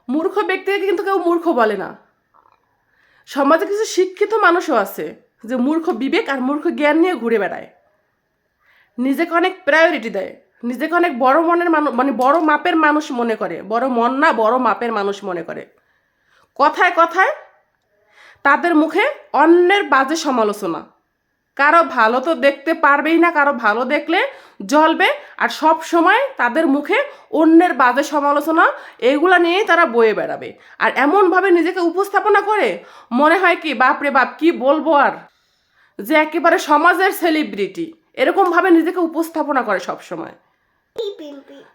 মূর্খ ব্যক্তিকে কিন্তু কেউ মূর্খ বলে না। সমাজে কিছু শিক্ষিত মানুষও আছে যে মূর্খ বিবেক আর মূর্খ জ্ঞান নিয়ে ঘুরে বেড়ায়, নিজেকে অনেক প্রায়োরিটি দেয়, নিজেকে অনেক বড় মনের মানুষ, মানে বড় মাপের মানুষ মনে করে, বড় মন না বড় মাপের মানুষ মনে করে। কথায় কথায় তাদের মুখে অন্যের বাজে সমালোচনা, কারো ভালো তো দেখতে পারবেই না, কারো ভালো দেখলে জ্বলবে, আর সব সময় তাদের মুখে অন্যের বাজে সমালোচনা এইগুলা নিয়েই তারা বয়ে বেড়াবে। আর এমনভাবে নিজেকে উপস্থাপনা করে মনে হয় কি বাপরে বাপ কি বলবো, আর যে একেবারে সমাজের সেলিব্রিটি এরকমভাবে নিজেকে উপস্থাপনা করে সব সময়।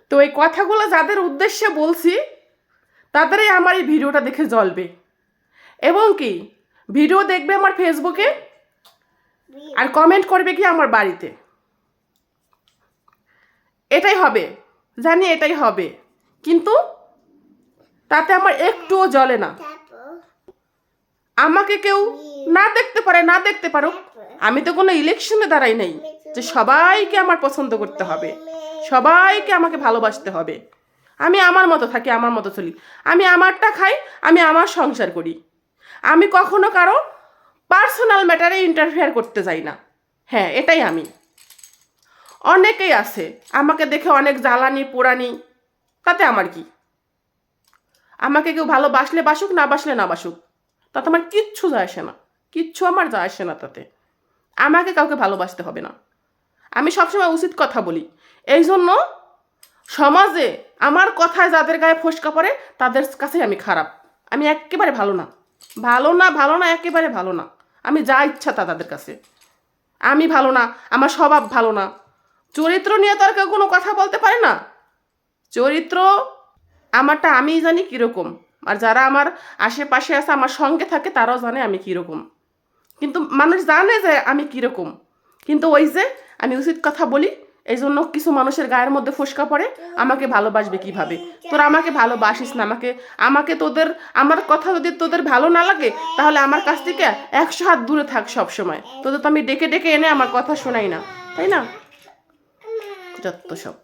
তো এই কথাগুলো যাদের উদ্দেশ্যে বলছি তাদেরই আমার এই ভিডিওটা দেখে জ্বলবে, এবং কি ভিডিও দেখবে আমার ফেসবুকে আর কমেন্ট করবে কি আমার বাড়িতে। এটাই হবে, জানি এটাই হবে, কিন্তু তাতে আমার একটুও জ্বলে না। আমাকে কেউ না দেখতে পারে, না দেখতে পারো, আমি তো কোনো ইলেকশনে দাঁড়াই নাই যে সবাইকে আমার পছন্দ করতে হবে, সবাইকে আমাকে ভালোবাসতে হবে। আমি আমার মতো থাকি, আমার মতো চলি, আমি আমারটা খাই, আমি আমার সংসার করি। আমি কখনো কারো পার্সোনাল ম্যাটারে ইন্টারফেয়ার করতে যাই না। হ্যাঁ, এটাই আমি। অনেকেই আছে আমাকে দেখে অনেক জ্বালানি পোড়ানি, তাতে আমার কি? আমাকে কেউ ভালোবাসলে বাসুক, না বাসলে না বাসুক, তাতে আমার কিচ্ছু যায় আসে না, কিচ্ছু আমার যায় আসে না তাতে। আমাকে কাউকে ভালোবাসতে হবে না। আমি সবসময় উচিত কথা বলি, এই জন্য সমাজে আমার কথায় যাদের গায়ে ফোসকা পড়ে তাদের কাছে আমি খারাপ, আমি একেবারে ভালো না, ভালো না, ভালো না, একেবারে ভালো না। আমি যা ইচ্ছা তা তাদের কাছে, আমি ভালো না, আমার স্বভাব ভালো না। চরিত্র নিয়ে তো আর কেউ কোনো কথা বলতে পারে না। চরিত্র আমারটা আমিই জানি কীরকম, আর যারা আমার আশেপাশে আছে, আমার সঙ্গে থাকে, তারাও জানে আমি কীরকম। কিন্তু মানুষ জানে যে আমি কীরকম, কিন্তু ওই যে আমি উচিত কথা বলি, এই জন্য কিছু মানুষের গায়ের মধ্যে ফোসকা পড়ে। আমাকে ভালোবাসবে কিভাবে? তোরা আমাকে ভালোবাসিস না, আমাকে তোদের, আমার কথা যদি তোদের ভালো না লাগে তাহলে আমার কাছ থেকে 100 হাত দূরে থাক সব সময়। তোদের তো আমি ডেকে ডেকে এনে আমার কথা শোনাই না, তাই না? যত সব।